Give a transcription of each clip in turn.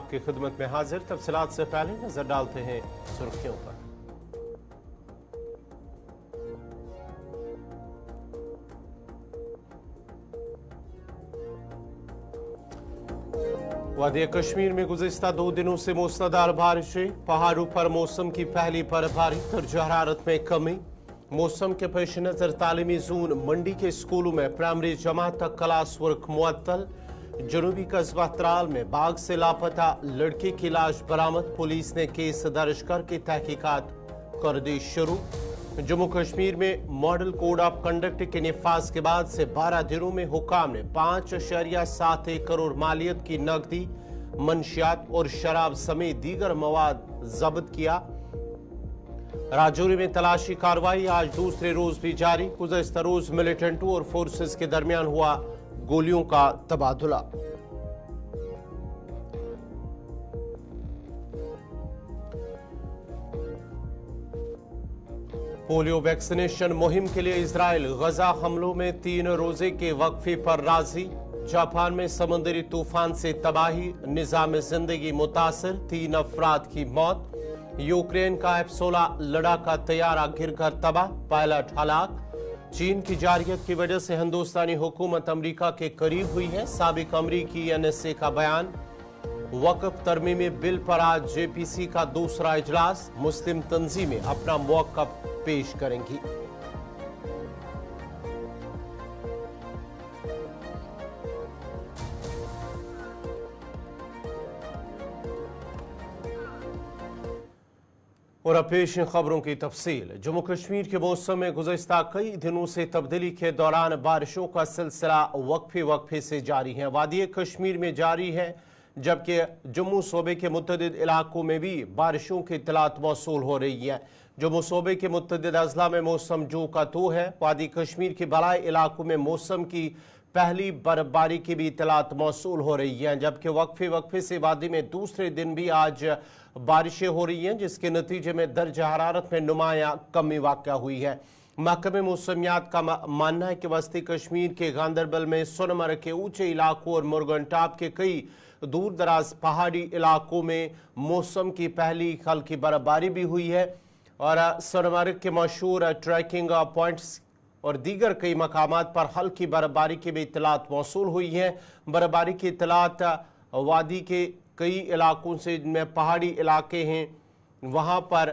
आपकी खिदमत में हाजिर। तफसीलात से पहले नजर डालते हैं सुर्खियों पर। वादी कश्मीर में गुज़िस्ता 2 दिनों से मूसलाधार बारिशें, पहाड़ों पर मौसम की पहली बर्फबारी, दर्जा हरारत में कमी। मौसम के पेश नजर तालीमी जोन मंडी के स्कूलों में प्राइमरी जमात तक क्लास वर्क मुअत्तल। जनूबी कस्बा त्राल में बाग से लापता लड़के की लाश बरामद, पुलिस ने केस दर्ज करके तहकीकात कर दी शुरू। जम्मू कश्मीर में मॉडल कोड ऑफ कंडक्ट के निफाज के बाद से 12 दिनों में हुकाम ने 5.71 करोड़ मालियत की नकदी, मंशियात और शराब समेत दीगर मवाद जब्त किया। राजौरी में तलाशी कार्रवाई आज दूसरे रोज भी जारी। गुज़श्ता रोज मिलिटेंटों और फोर्सेस के दरमियान हुआ गोलियों का तबादला। पोलियो वैक्सीनेशन मुहिम के लिए इजराइल गजा हमलों में 3 रोजे के वक्फे पर राजी। जापान में समुद्री तूफान से तबाही, निजाम जिंदगी मुतासर, 3 अफराद की मौत। यूक्रेन का F-16 लड़ाका तैयारा गिरकर तबाह, पायलट हलाक। चीन की जारियत की वजह से हिंदुस्तानी हुकूमत अमरीका के करीब हुई है, साबिक अमरीकी NSA का बयान। वक्फ तरमीमी बिल पर आज JPC का दूसरा इजलास, मुस्लिम तंजीमें अपना मौक़िफ़ पेश करेंगी। और अब पेश खबरों की तफसील। जम्मू कश्मीर के मौसम में गुज़श्ता कई दिनों से तब्दीली के दौरान बारिशों का सिलसिला वक्फे से जारी है। वादी कश्मीर में जारी है, जबकि जम्मू सूबे के मुतअद्दिद इलाकों में भी बारिशों की इत्तलात मौसूल हो रही है। जम्मू सूबे के मुतअद्दिद अजला में मौसम जो का तो है। वादी कश्मीर के बलाई इलाकों में मौसम की पहली बर्फबारी की भी इत्तलात मौसूल हो रही हैं, जबकि वक्फे से वादी में दूसरे दिन भी आज बारिशें हो रही हैं, जिसके नतीजे में दर्जा हरारत में नुमाया कमी वाक़या हुई है। महकमे मौसमियात का मानना है कि वस्ती कश्मीर के गांदरबल में सोनमर्ग के ऊंचे इलाकों और मुरगन टॉप के कई दूर दराज पहाड़ी इलाकों में मौसम की पहली हल्की बर्फबारी भी हुई है और सोनमर्ग के मशहूर ट्रैकिंग पॉइंट्स और दीगर कई मकामात पर हल्की बर्फबारी की भी इत्तलात मौसूल हुई है। बर्फबारी की इत्तलात वादी के कई इलाकों से, जिनमें पहाड़ी इलाके हैं, वहाँ पर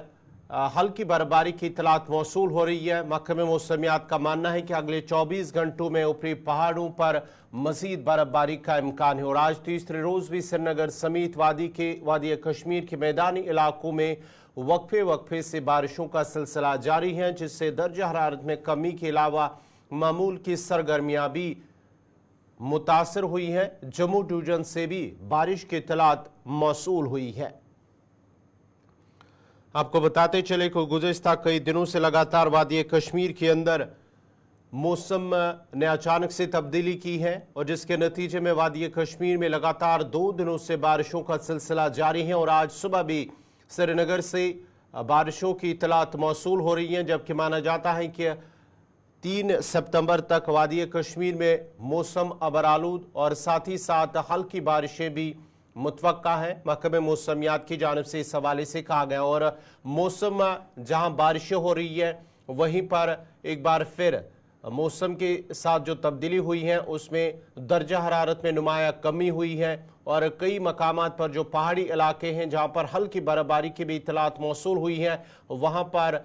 हल्की बर्फबारी की इत्तलात मौसूल हो रही है। महकमे मौसमियात का मानना है कि अगले 24 घंटों में ऊपरी पहाड़ों पर मजीद बर्फबारी का इम्कान है और आज तीसरे रोज भी श्रीनगर समेत वादी कश्मीर के मैदानी इलाकों में वक्फे से बारिशों का सिलसिला जारी है, जिससे दर्जा हरारत में कमी के अलावा मामूल की सरगर्मियां भी मुतासर हुई हैं। जम्मू डिवीजन से भी बारिश की इत्तलात मौसूल हुई है। आपको बताते चले कि गुज़श्ता कई दिनों से लगातार वादी कश्मीर के अंदर मौसम ने अचानक से तब्दीली की है और जिसके नतीजे में वादी कश्मीर में लगातार 2 दिनों से बारिशों का सिलसिला जारी है और आज सुबह भी श्रीनगर से बारिशों की इत्तलात मौसूल हो रही हैं, जबकि माना जाता है कि 3 सितंबर तक वादी कश्मीर में मौसम अबरालूद और साथ ही साथ हल्की बारिशें भी मुतवक्का है। महकमे मौसमियात की जानिब से इस हवाले से कहा गया और मौसम जहां बारिशें हो रही है वहीं पर एक बार फिर मौसम के साथ जो तब्दीली हुई है उसमें दर्जा हरारत में नुमाया कमी हुई है और कई मकामात पर जो पहाड़ी इलाके हैं जहां पर हल्की बर्फबारी की भी इत्तलात मौसूल हुई है, वहां पर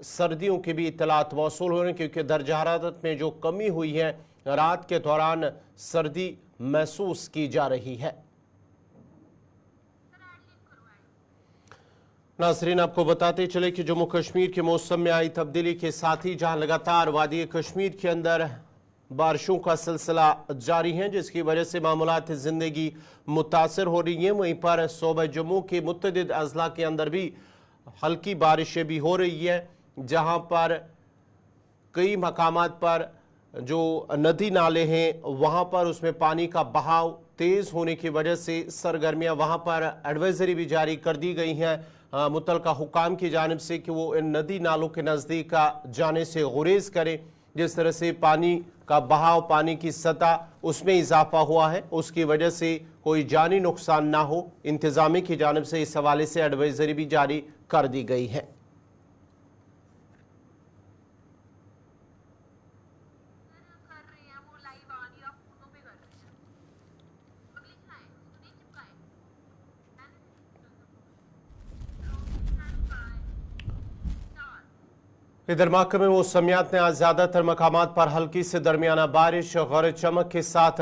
सर्दियों की भी इत्तलात मौसूल हो रही हैं, क्योंकि दर्जा हरारत में जो कमी हुई है रात के दौरान सर्दी महसूस की जा रही है। नाज़रीन, आपको बताते चले कि जम्मू कश्मीर के मौसम में आई तब्दीली के साथ ही जहां लगातार वादी कश्मीर के अंदर बारिशों का सिलसिला जारी है, जिसकी वजह से मामूलात ज़िंदगी मुतासर हो रही हैं, वहीं पर सूबा जम्मू के मुतअद्दिद अजला के अंदर भी हल्की बारिशें भी हो रही है, जहां पर कई मकामात पर जो नदी नाले हैं वहां पर उसमें पानी का बहाव तेज़ होने की वजह से सरगर्मियां वहां पर एडवाइजरी भी जारी कर दी गई हैं मुतलका हुकाम की जानिब से कि वो इन नदी नालों के नज़दीक जाने से गुरेज करें। जिस तरह से पानी का बहाव, पानी की सतह उसमें इजाफा हुआ है, उसकी वजह से कोई जानी नुकसान ना हो, इंतजामिया की जानिब से इस हवाले से एडवाइजरी भी जारी कर दी गई है। इधर महकमे मौसमियात ने आज ज़्यादातर मकामात पर हल्की से दरमियाना बारिश, गरज चमक के साथ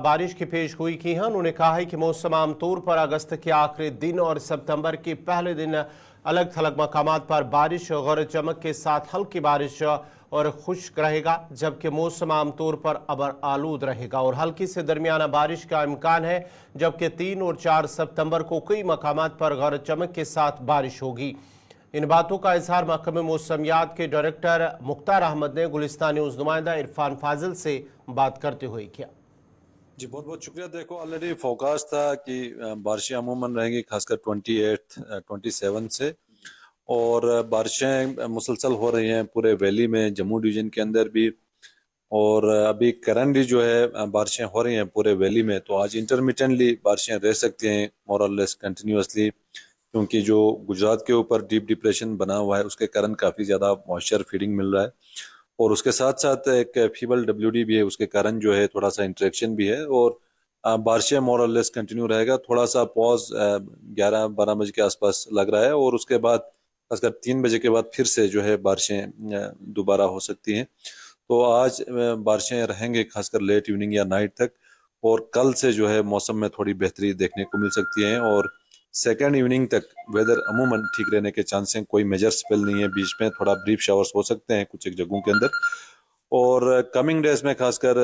बारिश की पेशगोई की है। उन्होंने कहा है कि मौसम आमतौर पर अगस्त के आखिरी दिन और सितंबर के पहले दिन अलग थलग मकामात पर बारिश, गरज चमक के साथ हल्की बारिश और खुश्क रहेगा, जबकि मौसम आमतौर पर अबर आलूद रहेगा और हल्की से दरमियाना बारिश का इम्कान है, जबकि 3 और 4 सितंबर को कई मकामात पर गरज चमक के साथ बारिश होगी। इन बातों का इजहार महकमे मौसमियात के डायरेक्टर मुख्तार अहमद ने गुलिस्तान न्यूज़ नुमाइंदा इरफान फाजिल से बात करते हुए किया। जी बहुत बहुत शुक्रिया। देखो ऑलरेडी फोकास्ट था कि बारिशें अमूमन रहेंगी खासकर 28, 27 से, और बारिशें मुसलसल हो रही हैं पूरे वैली में, जम्मू डिवीज़न के अंदर भी, और अभी करंटली जो है बारिशें हो रही हैं पूरे वैली में। तो आज इंटरमिटेंटली बारिशें रह सकती हैं मोर और लेस कंटिन्यूसली, क्योंकि जो गुजरात के ऊपर डीप डिप्रेशन बना हुआ है उसके कारण काफ़ी ज़्यादा मॉइस्चर फीडिंग मिल रहा है, और उसके साथ साथ एक फीबल WD भी है, उसके कारण जो है थोड़ा सा इंटरेक्शन भी है, और बारिशें मोर और लेस कंटिन्यू रहेगा। थोड़ा सा पॉज 11-12 बजे के आसपास लग रहा है, और उसके बाद खासकर 3 बजे के बाद फिर से जो है बारिशें दोबारा हो सकती हैं। तो आज बारिशें रहेंगे खासकर लेट इवनिंग या नाइट तक, और कल से जो है मौसम में थोड़ी बेहतरी देखने को मिल सकती है, और सेकेंड इवनिंग तक वेदर अमूमन ठीक रहने के चांस हैं। कोई मेजर स्पेल नहीं है, बीच में थोड़ा ब्रीफ शावर्स हो सकते हैं कुछ एक जगहों के अंदर, और कमिंग डेज में खासकर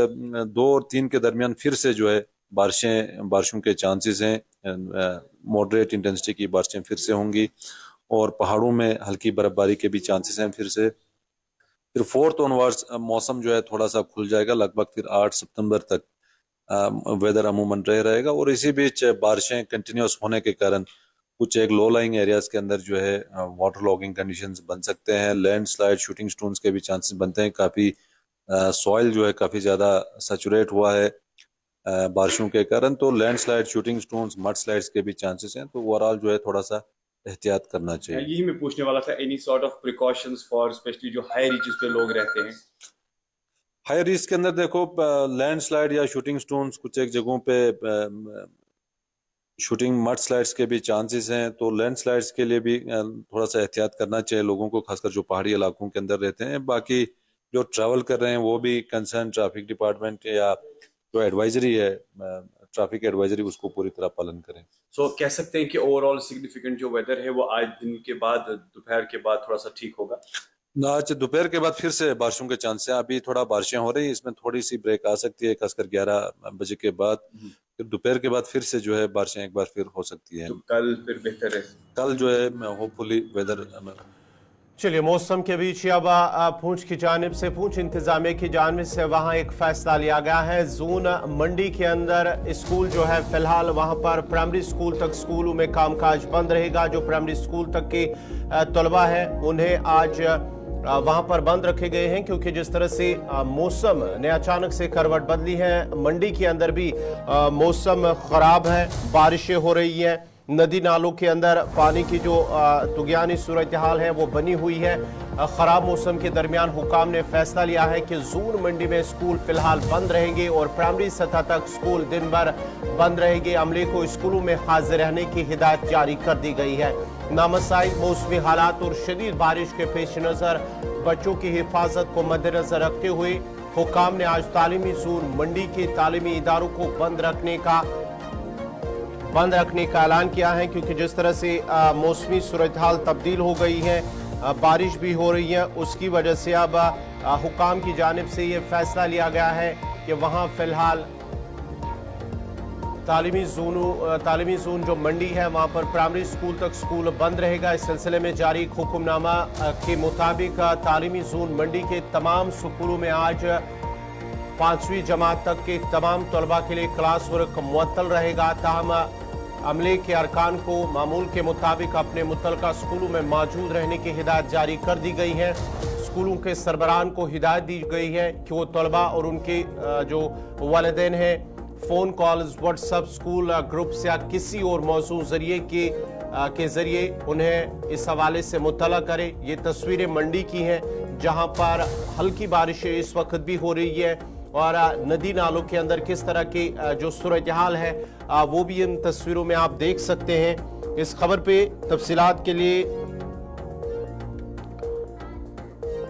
2 और 3 के दरमियान फिर से जो है बारिशों के चांसेस हैं। मॉडरेट इंटेंसिटी की बारिशें फिर से होंगी, और पहाड़ों में हल्की बर्फबारी के भी चांसेस हैं फिर से। फिर 4th ऑनवर्ड्स मौसम जो है थोड़ा सा खुल जाएगा, लगभग फिर 8 सितंबर तक वेदर अमूमन रहेगा, और इसी बीच बारिशें कंटिन्यूस होने के कारण कुछ एक लो लाइंग एरियाज के अंदर जो है वाटर लॉगिंग कंडीशंस बन सकते हैं, लैंडस्लाइड, शूटिंग स्टोन्स के भी चांसेस बनते हैं। काफ़ी सॉइल जो है काफ़ी ज़्यादा सैचुरेट हुआ है बारिशों के कारण, तो landslide, shooting stones, mud slides के भी चांसेस हैं। तो ओवरऑल जो है थोड़ा सा एहतियात करना चाहिए। यही मैं पूछने वाला था, any sort of precautions for specially जो हाई रीचेस पे लोग रहते हैं? हाई रिस्क के अंदर देखो लैंडस्लाइड या शूटिंग स्टोन्स, कुछ एक जगहों पे शूटिंग मड स्लाइड्स के भी चांसेस हैं, तो लैंडस्लाइड्स के लिए भी थोड़ा सा एहतियात करना चाहिए लोगों को, खासकर जो पहाड़ी इलाकों के अंदर रहते हैं। बाकी जो ट्रैवल कर रहे हैं वो भी कंसर्न ट्रैफिक डिपार्टमेंट या जो एडवाइजरी है, ट्रैफिक एडवाइजरी, उसको पूरी तरह पालन करें। सो कह सकते हैं कि ओवरऑल सिग्निफिकेंट जो वेदर है वो आज दिन के बाद, दोपहर के बाद थोड़ा सा ठीक होगा। आज दोपहर के बाद फिर से बारिशों के चांस हैं। अभी थोड़ा बारिशें हो रही हैं, इसमें थोड़ी सी ब्रेक आ सकती है खासकर 11 बजे के बाद। फिर दोपहर के बाद फिर से जो है बारिशें एक बार फिर हो सकती है। तो कल फिर बेहतर है, कल जो है होपफुली वेदर। चलिए, मौसम के बीच अब पूंछ की जानिब से, पूंछ इंतजामिया की जानिब से वहाँ एक फैसला लिया गया है। जून मंडी के अंदर स्कूल जो है फिलहाल वहाँ पर प्राइमरी स्कूल तक स्कूलों में कामकाज बंद रहेगा। जो प्राइमरी स्कूल तक के तलबा है उन्हें आज वहाँ पर बंद रखे गए हैं, क्योंकि जिस तरह से मौसम ने अचानक से करवट बदली है। मंडी के अंदर भी मौसम खराब है, बारिशें हो रही हैं, नदी नालों के अंदर पानी की जो तुगयानी सूरत हाल है वो बनी हुई है। ख़राब मौसम के दरमियान हुकाम ने फैसला लिया है कि जून मंडी में स्कूल फिलहाल बंद रहेंगे और प्राइमरी सतह तक स्कूल दिन भर बंद रहेंगे। अमले को स्कूलों में हाजिर रहने की हिदायत जारी कर दी गई है। नामसाइल मौसमी हालात और शदीद बारिश के पेश नज़र बच्चों की हिफाजत को मद्देनजर रखते हुए हुकाम ने आज तालीमी जून मंडी के तालीमी इदारों को बंद रखने का ऐलान किया है, क्योंकि जिस तरह से मौसमी सूरत हाल तब्दील हो गई है, बारिश भी हो रही है, उसकी वजह से अब हुकाम की जानिब से ये फैसला लिया गया है कि वहाँ फिलहाल तालीमी जोन जो मंडी है वहाँ पर प्राइमरी स्कूल तक स्कूल बंद रहेगा। इस सिलसिले में जारी एक हुक्मनामा के मुताबिक तालीमी जोन मंडी के तमाम स्कूलों में आज 5वीं जमात तक के तमाम तलबा के लिए क्लास वर्क मुअत्तल रहेगा। ताहम अमले के अरकान को मामूल के मुताबिक अपने मुतलका स्कूलों में मौजूद रहने की हिदायत जारी कर दी गई है। स्कूलों के सरबराहान को हिदायत दी गई है कि वो तलबा और उनके जो वालिदैन हैं phone calls, WhatsApp, school groups या किसी और मौजूद जरिए के ज़रिए उन्हें इस हवाले से मुत्तला करें। ये तस्वीरें मंडी की हैं जहां पर हल्की बारिशें इस वक्त भी हो रही है और नदी नालों के अंदर किस तरह की जो सूरत हाल है वो भी इन तस्वीरों में आप देख सकते हैं। इस खबर पे तफसीलात के लिए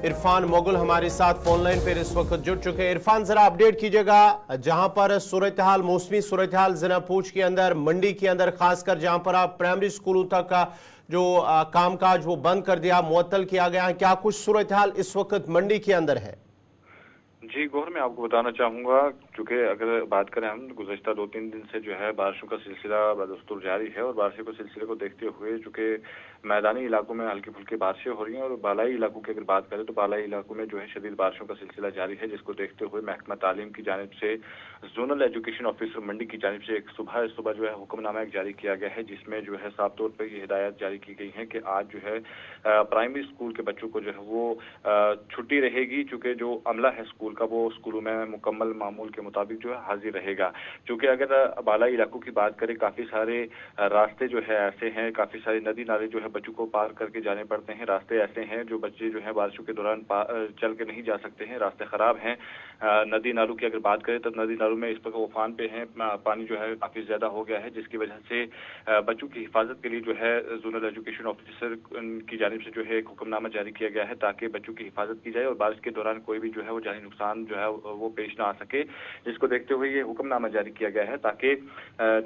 इरफान मोगल हमारे साथ फोन लाइन पर इस वक्त जुड़ चुके हैं। इरफान, जरा अपडेट कीजिएगा जहां पर सूरत हाल, मौसमी सूरत हाल जिला पूंछ के अंदर, मंडी के अंदर, खासकर जहां पर आप प्राइमरी स्कूलों तक का जो कामकाज वो बंद कर दिया, मुअत्तल किया गया है, क्या कुछ सूरत हाल इस वक्त मंडी के अंदर है? जी गौर, मैं आपको बताना चाहूँगा, चूँकि अगर बात करें हम गुज़श्ता 2-3 दिन से जो है बारिशों का सिलसिला बदस्तूर जारी है और बारिशों के सिलसिले को देखते हुए चूँकि मैदानी इलाकों में हल्की फुल्की बारिशें हो रही हैं और बालाई इलाकों की अगर बात करें तो बालाई इलाकों में जो है शदीद बारिशों का सिलसिला जारी है, जिसको देखते हुए महकमा तालीम की जानिब से जोनल एजुकेशन ऑफिसर मंडी की जानिब से एक सुबह जो है हुक्मनामा एक जारी किया गया है, जिसमें जो है साफ तौर पर ये हिदायत जारी की गई है कि आज जो है प्राइमरी स्कूल के बच्चों को जो है वो छुट्टी रहेगी, चूँकि जो अमला है स्कूल का वो स्कूलों में मुकम्मल मामूल के मुताबिक जो है हाजिर रहेगा। क्योंकि अगर बालाई इलाकों की बात करें, काफ़ी सारे रास्ते जो है ऐसे हैं, काफ़ी सारे नदी नाले जो है बच्चों को पार करके जाने पड़ते हैं, रास्ते ऐसे हैं जो बच्चे जो है बारिशों के दौरान चल के नहीं जा सकते हैं, रास्ते ख़राब हैं। नदी नालों की अगर बात करें तो नदी नालों में इस पर उफान पे हैं, पानी जो है काफ़ी ज़्यादा हो गया है, जिसकी वजह से बच्चों की हिफाजत के लिए जो है जोनल एजुकेशन ऑफिसर की जानिब से जो है एक हुक्मनामा जारी किया गया है ताकि बच्चों की हिफाजत की जाए और बारिश के दौरान कोई भी जो है वो जानी नुकसान जो है वो पेश ना आ सके, जिसको देखते हुए ये हुक्मनामा जारी किया गया है ताकि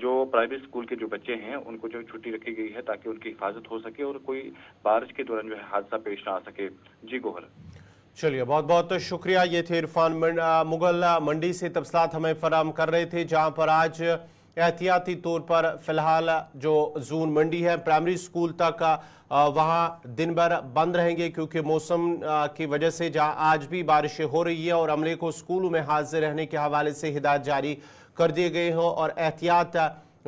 जो प्राइवेट स्कूल के जो बच्चे हैं उनको जो छुट्टी रखी गई है ताकि उनकी हिफाजत हो सके और कोई बारिश के दौरान जो है हादसा पेश ना आ सके। जी गोहर, चलिए, बहुत बहुत शुक्रिया। ये थे इरफान मुगल मंडी से तफसीलात हमें फराहम कर रहे थे, जहां पर आज एहतियाती तौर पर फिलहाल जो जून मंडी है प्राइमरी स्कूल तक वहाँ दिन भर बंद रहेंगे क्योंकि मौसम की वजह से जहाँ आज भी बारिशें हो रही है और अमले को स्कूलों में हाजिर रहने के हवाले से हिदायत जारी कर दिए गए हों और एहतियात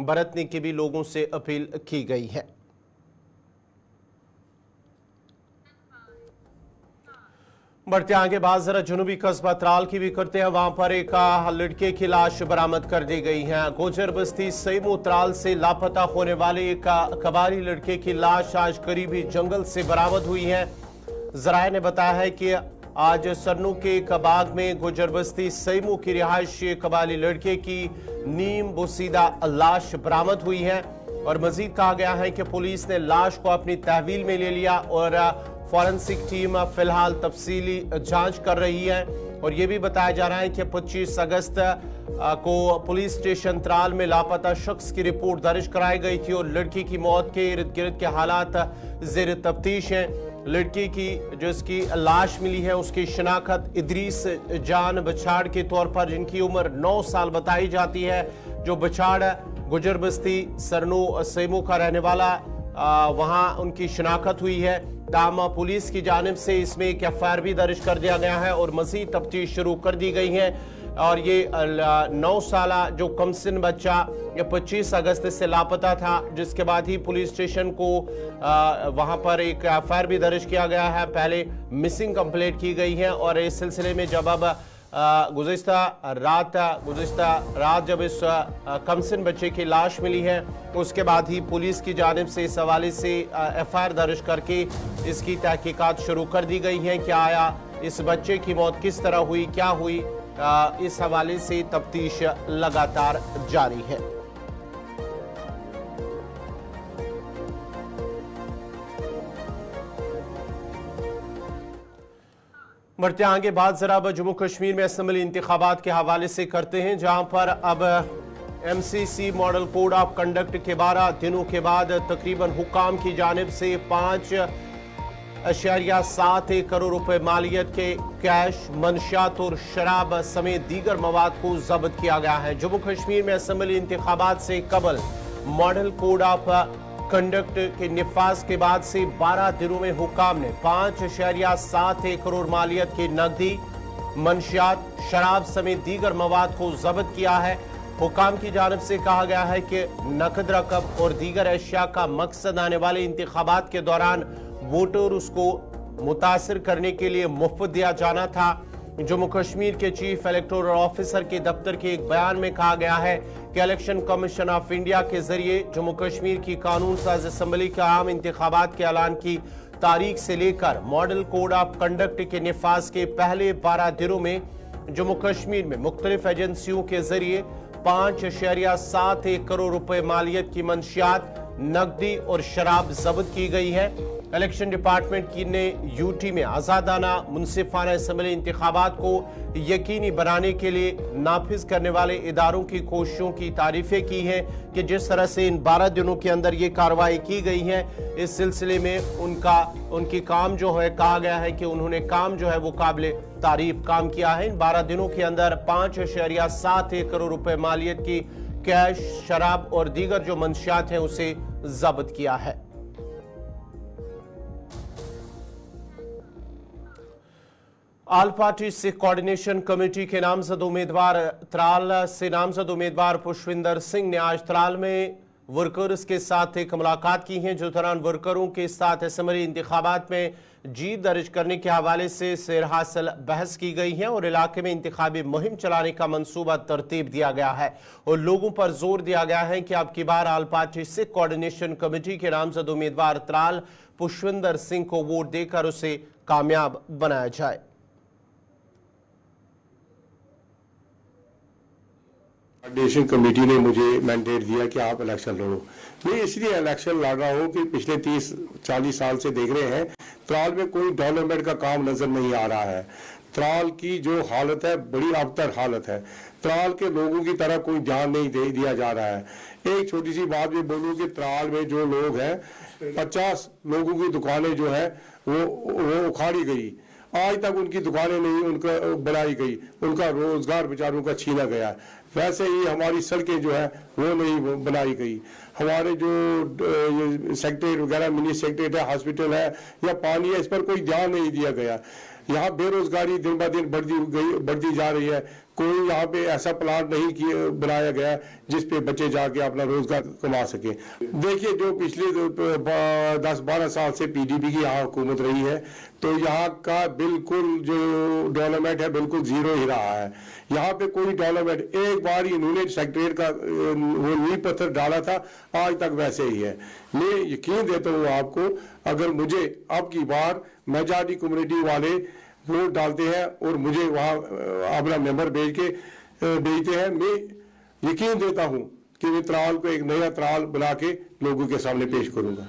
बरतने की भी लोगों से अपील की गई है। बढ़ते आगे बात जरा जुनूबी कस्बा त्राल की भी करते हैं। वहां पर एक लड़के की लाश बरामद कर दी गई है। गोजर बस्ती सईमू त्राल से लापता होने वाले एक कबारी लड़के की लाश आज करीबी जंगल से बरामद हुई है। जराये ने बताया है कि आज सरनू के एक बाग में गोजर बस्ती सईमू की रिहायशी कबाली लड़के की नीम बोसीदा लाश बरामद हुई है और मजीद कहा गया है कि पुलिस ने लाश को अपनी तहवील में ले लिया और फॉरेंसिक टीम फिलहाल तफसीली जांच कर रही है और यह भी बताया जा रहा है कि 25 अगस्त को पुलिस स्टेशन त्राल में लापता शख्स की रिपोर्ट दर्ज कराई गई थी और लड़की की मौत के इर्द गिर्द के हालात जेर तफ्तीश हैं। लड़की की जो इसकी लाश मिली है उसकी शनाख्त इदरीस जान बछाड़ के तौर पर, जिनकी उम्र 9 साल बताई जाती है। जो बछाड़ गुजर बस्ती सरनू सईमू का रहने वाला वहां उनकी शनाख्त हुई है। तामा पुलिस की जानिब से इसमें एक एफआईआर भी दर्ज कर दिया गया है और मज़ीद तफ्तीश शुरू कर दी गई है और ये 9 साल जो कमसिन बच्चा ये 25 अगस्त से लापता था, जिसके बाद ही पुलिस स्टेशन को वहां पर एक एफआईआर भी दर्ज किया गया है। पहले मिसिंग कंप्लेंट की गई है और इस सिलसिले में जब अब गुज़िश्ता रात जब इस कमसिन बच्चे की लाश मिली है उसके बाद ही पुलिस की जानिब से इस हवाले से एफआईआर दर्ज करके इसकी तहकीकात शुरू कर दी गई है कि आया इस बच्चे की मौत किस तरह हुई, क्या हुई, इस हवाले से तफ्तीश लगातार जारी है। बढ़ते आगे बात जरा अब जम्मू कश्मीर में असम्बली इंतखाबात के हवाले से करते हैं, जहां पर अब MCC model code of conduct के 12 दिनों के बाद तकरीबन हुक्काम की जानिब से 5.7 करोड़ रुपए मालियत के कैश, मंशियात और शराब समेत दीगर मवाद को जब्त किया गया है। जम्मू कश्मीर में असम्बली इंतखाबात से कबल मॉडल कोड ऑफ कंडक्ट के निफाज के बाद से 12 दिनों में हुक्काम ने 5.7 करोड़ मालियत की नकदी, मंशियात, शराब समेत दीगर मवाद को जब्त किया है। हुक्काम की जानिब से कहा गया है कि नकद रकम और दीगर अशिया का मकसद आने वाले इंतखाबात के दौरान वोटर उसको मुतासिर करने के लिए मुफ्त दिया जाना था। जम्मू कश्मीर के चीफ इलेक्टोरल ऑफिसर के दफ्तर के एक बयान में कहा गया है कि इलेक्शन कमीशन ऑफ इंडिया के जरिए जम्मू कश्मीर की कानून साज असम्बली के आम इंतखाबात के ऐलान की तारीख से लेकर मॉडल कोड ऑफ कंडक्ट के निफाज के पहले 12 दिनों में जम्मू कश्मीर में मुख्तलिफ एजेंसियों के जरिए 5.71 करोड़ रुपए मालियत की मंशियात, नकदी और शराब जब्त की गई है। इलेक्शन डिपार्टमेंट की ने यूटी में आज़ादाना मुनसिफाना असम्बली इंतखाबात को यकीनी बनाने के लिए नाफिज करने वाले इदारों की कोशिशों की तारीफें की हैं कि जिस तरह से इन 12 दिनों के अंदर ये कार्रवाई की गई है, इस सिलसिले में उनकी काम जो है, कहा गया है कि उन्होंने काम जो है वो काबिल तारीफ काम किया है। इन 12 दिनों के अंदर 5.71 करोड़ रुपए मालियत की कैश, शराब और दीगर जो मंशियात हैं उसे जब्त किया है। All party Sikh coordination committee के नामजद उम्मीदवार त्राल से नामजद उम्मीदवार पुष्पिंदर सिंह ने आज त्राल में वर्कर्स के साथ एक मुलाकात की है, जो दौरान वर्करों के साथ असम्बली इंतखाबात में जीत दर्ज करने के हवाले से सेर हासिल बहस की गई है और इलाके में इंतखाबी मुहिम चलाने का मंसूबा तरतीब दिया गया है और लोगों पर जोर दिया गया है कि अब की बार all party Sikh coordination committee के नामजद उम्मीदवार त्राल पुष्पिंदर सिंह को वोट देकर उसे कामयाब बनाया जाए। कोऑर्डिनेशन कमेटी ने मुझे मैंडेट दिया कि आप इलेक्शन लड़ो। मैं इसलिए इलेक्शन लड़ रहा हूँ कि पिछले 30-40 साल से देख रहे हैं त्राल में कोई डेवलपमेंट का काम नजर नहीं आ रहा है। त्राल की जो हालत है बड़ी अबतर हालत है। त्राल के लोगों की तरह कोई ध्यान नहीं दिया जा रहा है। एक छोटी सी बात भी बोलूँ कि त्राल में जो लोग हैं 50 लोगों की दुकानें जो है वो उखाड़ी गई, आज तक उनकी दुकानें नहीं उनका बनाई गई, उनका रोजगार बेचारों का छीना गया। वैसे ही हमारी सड़कें जो है वो नहीं बनाई गई। हमारे जो सेक्रेटरी वगैरह मिनी सेक्रेटरी है, हॉस्पिटल है या पानी है, इस पर कोई ध्यान नहीं दिया गया। यहाँ बेरोजगारी दिन ब दिन बढ़ती जा रही है। कोई यहाँ पे ऐसा प्लान नहीं बनाया गया जिस पे बच्चे जाके अपना रोजगार कमा सके। देखिए जो पिछले 10-12 साल से पीडीपी की यहाँ हुकूमत रही है तो यहाँ का बिल्कुल जो डेवलपमेंट है बिल्कुल जीरो ही रहा है। यहाँ पे कोई डेवलपमेंट, एक बार इन्होंने सेक्रेटरीट का वो नींव पत्थर डाला था, आज तक वैसे ही है। मैं यकीन देता हूँ आपको, अगर मुझे अब की बार मेजॉरिटी कम्युनिटी वाले वोट डालते हैं और मुझे वहाँ अपना मेंबर भेजते हैं, मैं यकीन देता हूँ कि मैं त्राल को एक नया त्राल बना के लोगों के सामने पेश करूंगा।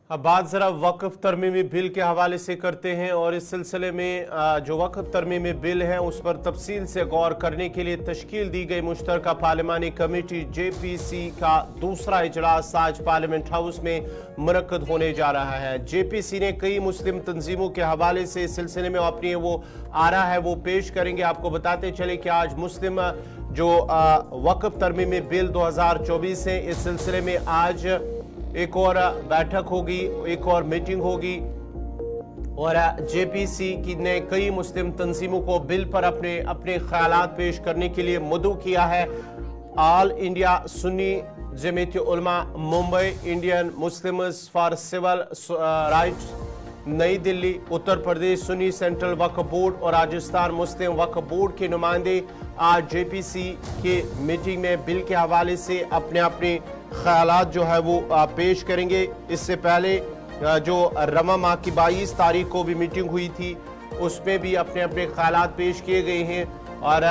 अब बात जरा वक्फ तरमीमी बिल के हवाले से करते हैं और इस सिलसिले में जो वक्फ तरमीमी बिल है उस पर तफसील से गौर करने के लिए तश्कील दी गई मुश्तरका पार्लिमानी कमेटी JPC का दूसरा इजलास आज पार्लियामेंट हाउस में मुनक्कद होने जा रहा है। JPC ने कई मुस्लिम तंजीमों के हवाले से इस सिलसिले में अपनी वो आरा है वो पेश करेंगे। आपको बताते चले कि आज मुस्लिम जो वक्फ तरमीमी बिल 2024 है, इस सिलसिले में आज एक और बैठक होगी, एक और मीटिंग होगी और JPC की ने कई मुस्लिम तंजीमों को बिल पर अपने ख्यालात पेश करने के लिए मदऊ किया है। All India Sunni Jamiat Ulama Mumbai, Indian Muslims for civil rights नई दिल्ली, उत्तर प्रदेश सुन्नी सेंट्रल वक्फ बोर्ड और राजस्थान मुस्लिम वक्फ बोर्ड के नुमाइंदे आज JPC के मीटिंग में बिल के हवाले से अपने ख्यालात जो है वो पेश करेंगे। इससे पहले जो रवा माह की 22 तारीख को भी मीटिंग हुई थी उसमें भी अपने ख्यालात पेश किए गए हैं और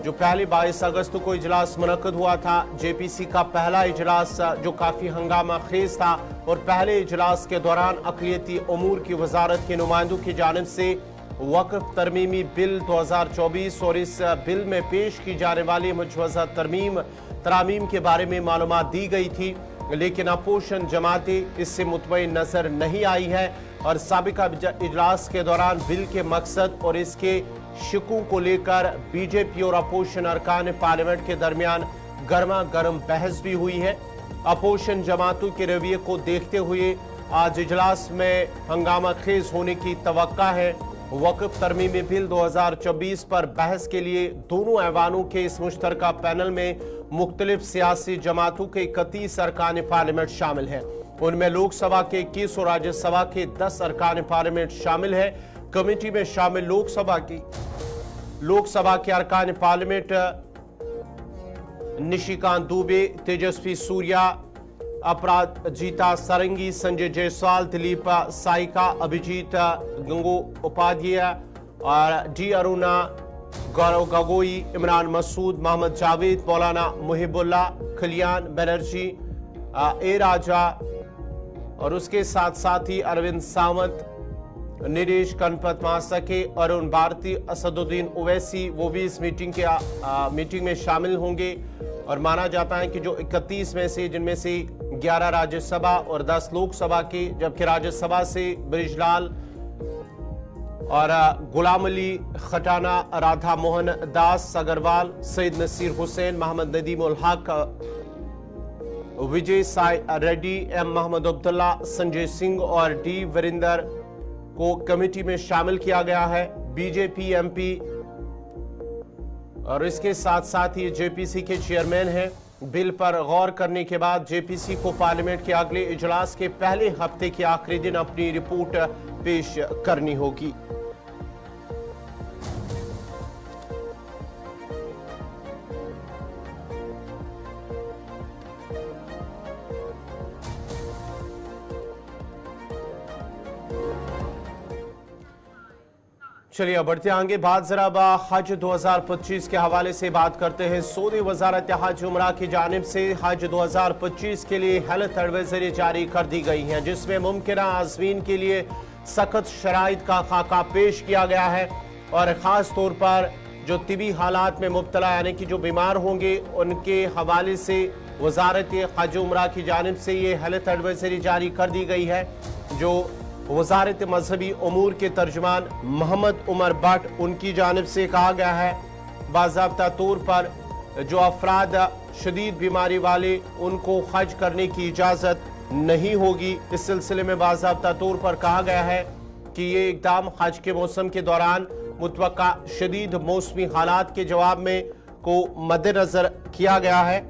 जो पहले 22 अगस्त को इजलास मुनक्कद हुआ था, JPC का पहला इजलास जो काफ़ी हंगामा खेज था और पहले इजलास के दौरान अक़लियती उमूर की वजारत के नुमाइंदों की जानिब से वक्फ तरमीमी बिल 2024 और इस बिल में पेश की जाने वाली मुजवज़ा तरामीम के बारे में मालूमात दी गई थी, लेकिन अपोजिशन जमातें इससे मुतमईन नजर नहीं आई है और साबिका इजलास के दौरान बिल के मकसद और इसके शिकू को लेकर BJP और अपोजिशन अरकान पार्लियामेंट के दरमियान गर्मा गर्म बहस भी हुई है। अपोजिशन जमातों के रवैये को देखते हुए आज इजलास में हंगामा खेज होने की तवक्का है। वक्फ तरमीमी बिल 2024 पर बहस के लिए दोनों ऐवानों के इस मुश्तरका पैनल में मुख्तलिफ सियासी जमातों के 31 अरकान पार्लियामेंट शामिल हैं। ان میں لوک سبھا کے 21 اور راجیہ سبھا کے 10 ارکان پارلیمنٹ شامل ہیں۔ کمیٹی میں شامل لوک سبھا کے ارکان پارلیمنٹ نشیکانت دوبے، تیجسوی سوریا، اپراجیتا سارنگی، سنجے جیسوال، دلیپ سائیکا، ابھیجیت گنگوپادھیائے اور ڈی ارونا، گورو گگوئی، عمران مسعود، محمد جاوید، مولانا محب اللہ، کلیان بنرجی، اے راجا اور اس کے ساتھ ہی اروند ساونت، نریش کنپت ماسکے، ارون بھارتی، اسد الدین اویسی، وہ بھی اس میٹنگ میں شامل ہوں گے۔ اور مانا جاتا ہے کہ جو 31 میں سے، جن میں سے 11 راجیہ سبھا اور 10 لوک سبھا کے، جبکہ راجیہ سبھا سے برج لال اور غلام علی کھٹانا، رادھا موہن داس اگروال، سید نصیر حسین، محمد ندیم الحق، وجے سائی ریڈی، ایم محمد عبداللہ، سنجے سنگھ اور ڈی وریندر کو کمیٹی میں شامل کیا گیا ہے۔ B J P M P اور اس کے ساتھ ہی جے پی سی کے چیئرمین ہیں۔ بل پر غور کرنے کے بعد جے پی سی کو پارلیمنٹ کے اگلے اجلاس کے پہلے ہفتے کے آخری دن اپنی رپورٹ پیش کرنی ہوگی۔ چلیے اب بڑھتے آگے، بات ذرا حج 2025 کے حوالے سے بات کرتے ہیں۔ سعودی وزارت حج عمرہ کی جانب سے حج 2025 کے لیے ہیلتھ ایڈوائزری جاری کر دی گئی ہیں، جس میں ممکنہ عازمین کے لیے سخت شرائط کا خاکہ پیش کیا گیا ہے، اور خاص طور پر جو طبی حالات میں مبتلا یعنی کہ جو بیمار ہوں گے ان کے حوالے سے وزارت حج عمرہ کی جانب سے یہ ہیلتھ ایڈوائزری جاری کر دی گئی ہے، جو وزارت مذہبی امور کے ترجمان محمد عمر بٹ ان کی جانب سے کہا گیا ہے۔ باضابطہ طور پر جو افراد شدید بیماری والے ان کو حج کرنے کی اجازت نہیں ہوگی۔ اس سلسلے میں باضابطہ طور پر کہا گیا ہے کہ یہ اقدام حج کے موسم کے دوران متوقع شدید موسمی حالات کے جواب میں کو مد نظر کیا گیا ہے۔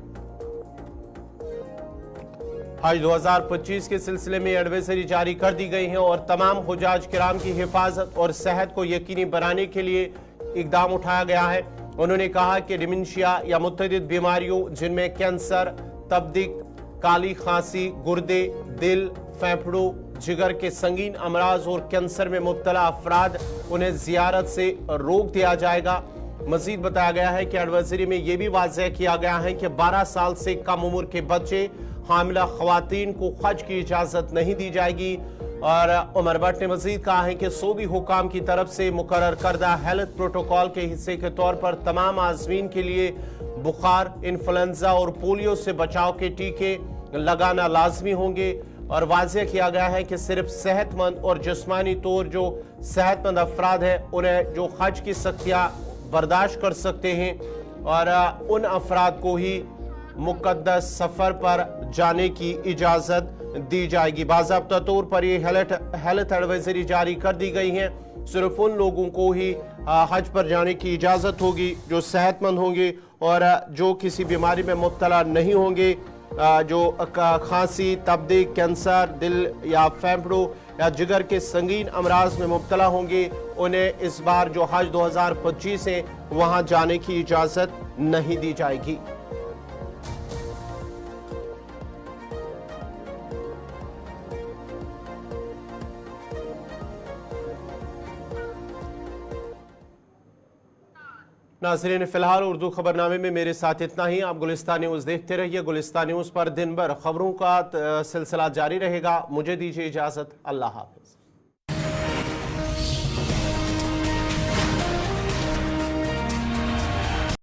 حج 2025 کے سلسلے میں ایڈوائزری جاری کر دی گئی ہیں اور تمام حجاج کرام کی حفاظت اور صحت کو یقینی بنانے کے لیے اقدام اٹھایا گیا ہے۔ انہوں نے کہا کہ ڈیمنشیا یا متعدد بیماریوں جن میں کینسر، تپدق، کالی کھانسی، گردے، دل، پھیپھڑوں، جگر کے سنگین امراض اور کینسر میں مبتلا افراد انہیں زیارت سے روک دیا جائے گا۔ مزید بتایا گیا ہے کہ ایڈوائزری میں یہ بھی واضح کیا گیا ہے کہ 12 سال سے کم عمر کے بچے، حاملہ خواتین کو حج کی اجازت نہیں دی جائے گی۔ اور عمر بٹ نے مزید کہا ہے کہ سعودی حکام کی طرف سے مقرر کردہ ہیلتھ پروٹوکول کے حصے کے طور پر تمام عازمین کے لیے بخار، انفلوئنزا اور پولیو سے بچاؤ کے ٹیکے لگانا لازمی ہوں گے، اور واضح کیا گیا ہے کہ صرف صحت مند اور جسمانی طور جو صحت مند افراد ہیں انہیں جو حج کی سختیاں برداشت کر سکتے ہیں، اور ان افراد کو ہی مقدس سفر پر جانے کی اجازت دی جائے گی۔ باضابطہ طور پر یہ ہیلتھ ایڈوائزری جاری کر دی گئی ہیں، صرف ان لوگوں کو ہی حج پر جانے کی اجازت ہوگی جو صحت مند ہوں گے اور جو کسی بیماری میں مبتلا نہیں ہوں گے، جو کھانسی، تپدق، کینسر، دل یا پھیپھڑوں یا جگر کے سنگین امراض میں مبتلا ہوں گے، انہیں اس بار جو حج 2025 ہے وہاں جانے کی اجازت نہیں دی جائے گی۔ ناظرین فی الحال اردو خبرنامے میں میرے ساتھ اتنا ہی۔ آپ گلستان نیوز دیکھتے رہیے۔ گلستان نیوز پر دن بھر خبروں کا سلسلہ جاری رہے گا۔ مجھے دیجیے اجازت۔ اللہ حافظ۔